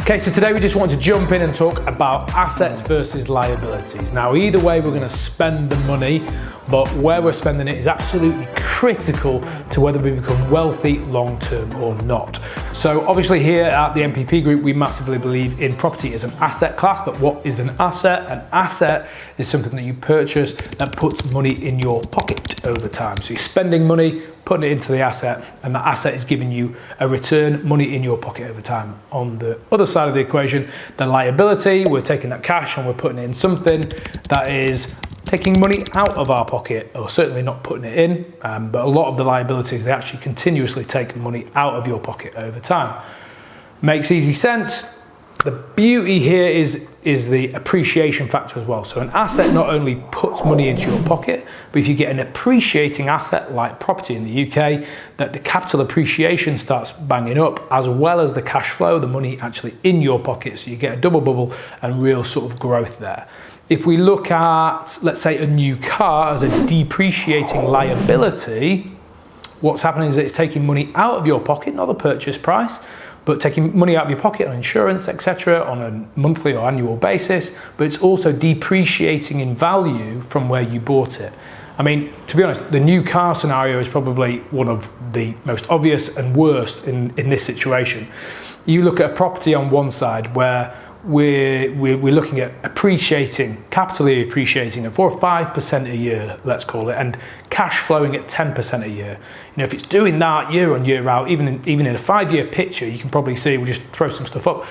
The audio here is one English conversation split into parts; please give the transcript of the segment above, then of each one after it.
Okay, so today we just want to jump in and talk about assets versus liabilities. Now, either way, we're going to spend the money, but where we're spending it is absolutely critical to whether we become wealthy long-term or not. So obviously here at the MPP Group, we massively believe in property as an asset class, but what is an asset? An asset is something that you purchase that puts money in your pocket over time. So you're spending money, putting it into the asset, and the asset is giving you a return, money in your pocket over time. On the other side of the equation, the liability, we're taking that cash and we're putting it in something that is taking money out of our pocket, or certainly not putting it in, but a lot of the liabilities, they actually continuously take money out of your pocket over time. Makes easy sense. The beauty here is the appreciation factor as well. So an asset not only puts money into your pocket, but if you get an appreciating asset like property in the UK, that the capital appreciation starts banging up, as well as the cash flow, the money actually in your pocket. So you get a double bubble and real sort of growth there. If we look at, let's say, a new car as a depreciating liability, what's happening is that it's taking money out of your pocket, not the purchase price, but taking money out of your pocket on insurance, etc., on a monthly or annual basis, but it's also depreciating in value from where you bought it. I mean, to be honest, the new car scenario is probably one of the most obvious and worst in this situation. You look at a property on one side where we're looking at appreciating, capitally appreciating at 4 or 5% a year, let's call it, and cash flowing at 10% a year. You know, if it's doing that year on year out, even in a 5-year picture, you can probably see, we'll just throw some stuff up,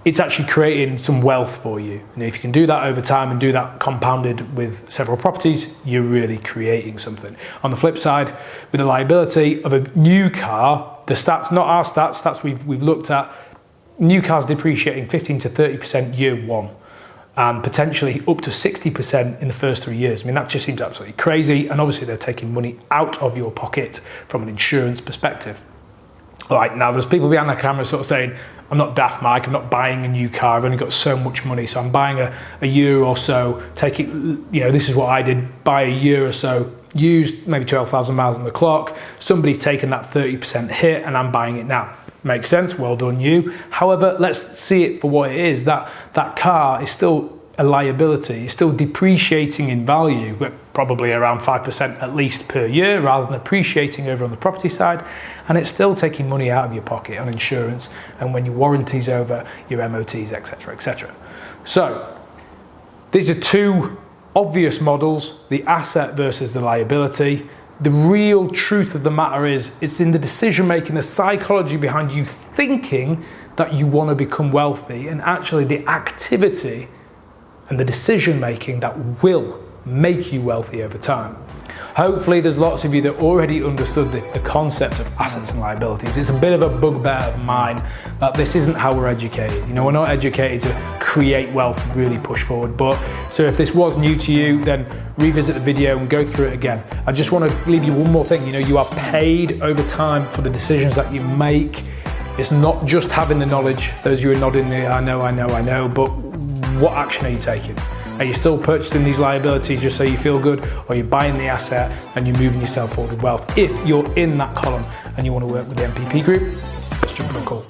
it's actually creating some wealth for you. And if you can do that over time and do that compounded with several properties, you're really creating something. On the flip side, with the liability of a new car, the stats, not our stats we've looked at, new cars depreciating 15 to 30% year one, and potentially up to 60% in the first 3 years. I mean, that just seems absolutely crazy. And obviously they're taking money out of your pocket from an insurance perspective. All right, now there's people behind the camera sort of saying, I'm not daft, Mike, I'm not buying a new car, I've only got so much money, so I'm buying a year or so, this is what I did, buy a year or so, used, maybe 12,000 miles on the clock, somebody's taken that 30% hit and I'm buying it now. Makes sense, well done you. However, let's see it for what it is. That car is still a liability, it's still depreciating in value, but probably around 5% at least per year, rather than appreciating over on the property side, and it's still taking money out of your pocket on insurance, and when your warranty's over, your MOTs, etc., etc. So, these are two obvious models, the asset versus the liability. The real truth of the matter is, it's in the decision making, the psychology behind you thinking that you want to become wealthy, and actually the activity and the decision making that will make you wealthy over time. Hopefully there's lots of you that already understood the concept of assets and liabilities. It's a bit of a bugbear of mine that this isn't how we're educated. You know, we're not educated to create wealth and really push forward. But so if this was new to you, then revisit the video and go through it again. I just want to leave you one more thing. You know, you are paid over time for the decisions that you make. It's not just having the knowledge. Those of you who are nodding there, I know, but what action are you taking? Are you still purchasing these liabilities just so you feel good, or you're buying the asset and you're moving yourself forward with wealth? If you're in that column and you want to work with the MPP Group, let's jump on a call.